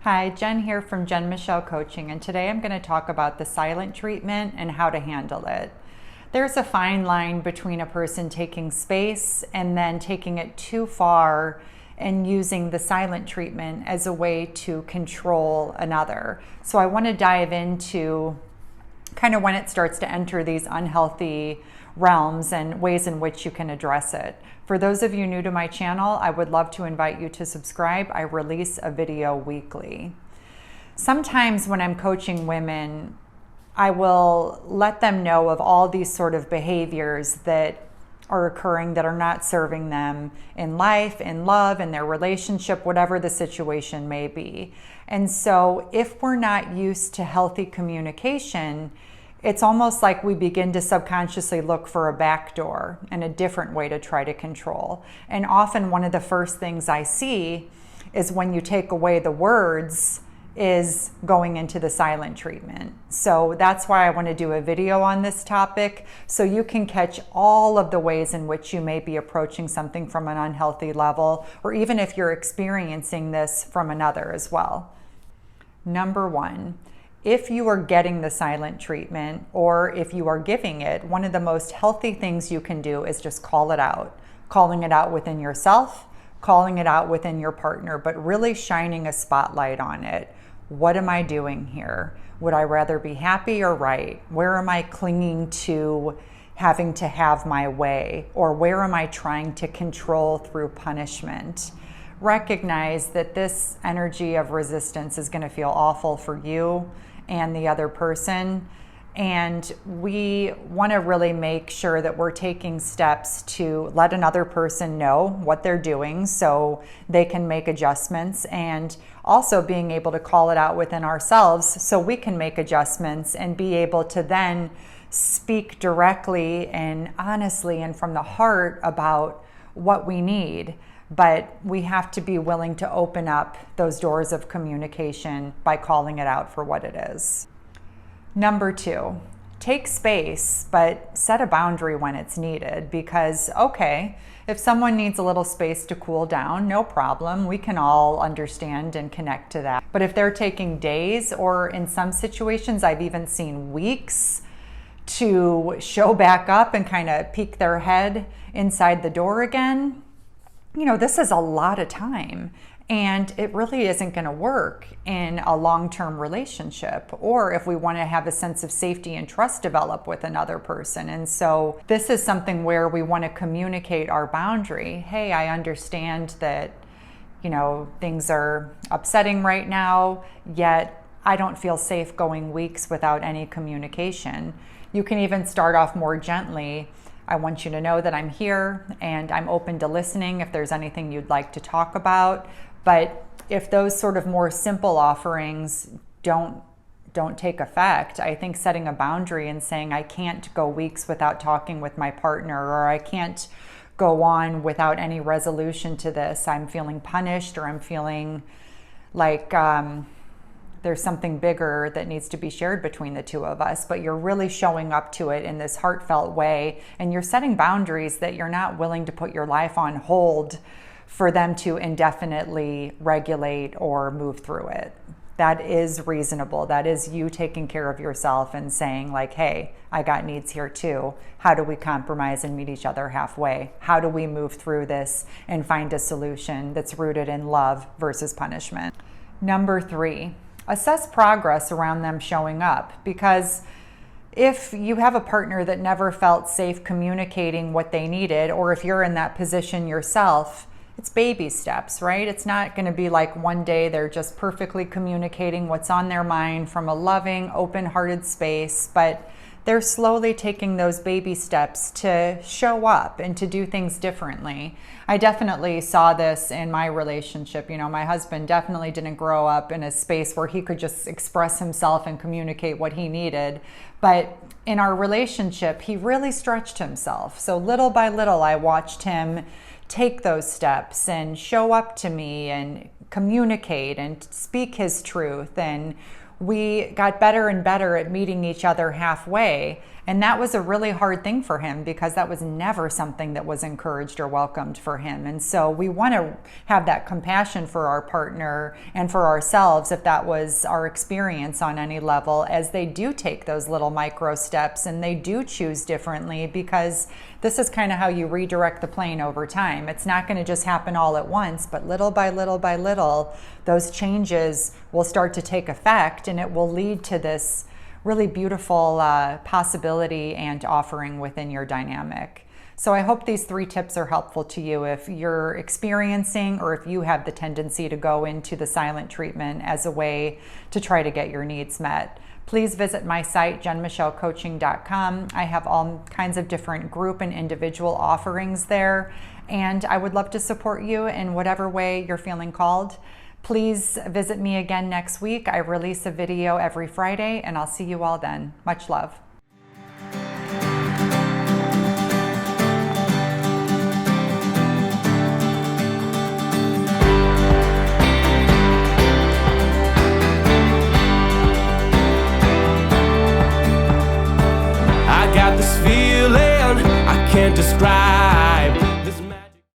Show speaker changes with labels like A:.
A: Hi, Jen here from Jen Michelle Coaching, and today I'm going to talk about the silent treatment and how to handle it. There's a fine line between a person taking space and then taking it too far and using the silent treatment as a way to control another. So I want to dive into kind of when it starts to enter these unhealthy realms and ways in which you can address it. For those of you new to my channel, I would love to invite you to subscribe. I release a video weekly. Sometimes when I'm coaching women, I will let them know of all these sort of behaviors that are occurring that are not serving them in life, in love, in their relationship, whatever the situation may be. And so if we're not used to healthy communication, it's almost like we begin to subconsciously look for a backdoor and a different way to try to control. And often one of the first things I see is when you take away the words is going into the silent treatment. So that's why I want to do a video on this topic so you can catch all of the ways in which you may be approaching something from an unhealthy level, or even if you're experiencing this from another as well. Number one, if you are getting the silent treatment or if you are giving it, one of the most healthy things you can do is just call it out. Calling it out within yourself, calling it out within your partner, but really shining a spotlight on it. What am I doing here? Would I rather be happy or right? Where am I clinging to having to have my way? Or where am I trying to control through punishment? Recognize that this energy of resistance is going to feel awful for you and the other person. And we want to really make sure that we're taking steps to let another person know what they're doing so they can make adjustments, and also being able to call it out within ourselves so we can make adjustments and be able to then speak directly and honestly and from the heart about what we need. But we have to be willing to open up those doors of communication by calling it out for what it is. Number two, take space, but set a boundary when it's needed, because, okay, if someone needs a little space to cool down, no problem. We can all understand and connect to that. But if they're taking days, or in some situations, I've even seen weeks to show back up and kind of peek their head inside the door again, this is a lot of time, and it really isn't going to work in a long-term relationship, or if we want to have a sense of safety and trust develop with another person. And so this is something where we want to communicate our boundary. Hey, I understand that, things are upsetting right now, yet I don't feel safe going weeks without any communication. You can even start off more gently. I want you to know that I'm here and I'm open to listening if there's anything you'd like to talk about. But if those sort of more simple offerings don't take effect, I think setting a boundary and saying I can't go weeks without talking with my partner, or I can't go on without any resolution to this. I'm feeling punished, or I'm feeling like there's something bigger that needs to be shared between the two of us, but you're really showing up to it in this heartfelt way, and you're setting boundaries that you're not willing to put your life on hold for them to indefinitely regulate or move through it. That is reasonable. That is you taking care of yourself and saying like, hey, I got needs here too. How do we compromise and meet each other halfway? How do we move through this and find a solution that's rooted in love versus punishment? Number three, assess progress around them showing up, because if you have a partner that never felt safe communicating what they needed, or if you're in that position yourself, it's baby steps, right? It's not going to be like one day they're just perfectly communicating what's on their mind from a loving, open-hearted space, but they're slowly taking those baby steps to show up and to do things differently. I definitely saw this in my relationship. My husband definitely didn't grow up in a space where he could just express himself and communicate what he needed. But in our relationship, he really stretched himself. So little by little, I watched him take those steps and show up to me and communicate and speak his truth. And we got better and better at meeting each other halfway. And that was a really hard thing for him because that was never something that was encouraged or welcomed for him. And so we want to have that compassion for our partner and for ourselves if that was our experience on any level, as they do take those little micro steps and they do choose differently, because this is kind of how you redirect the plane over time. It's not going to just happen all at once, but little by little by little, those changes will start to take effect, and it will lead to this really beautiful possibility and offering within your dynamic. So I hope these 3 tips are helpful to you if you're experiencing, or if you have the tendency to go into the silent treatment as a way to try to get your needs met. Please visit my site, jenmichellecoaching.com. I have all kinds of different group and individual offerings there, and I would love to support you in whatever way you're feeling called. Please visit me again next week. I release a video every Friday, and I'll see you all then. Much love.
B: I got this feeling I can't describe.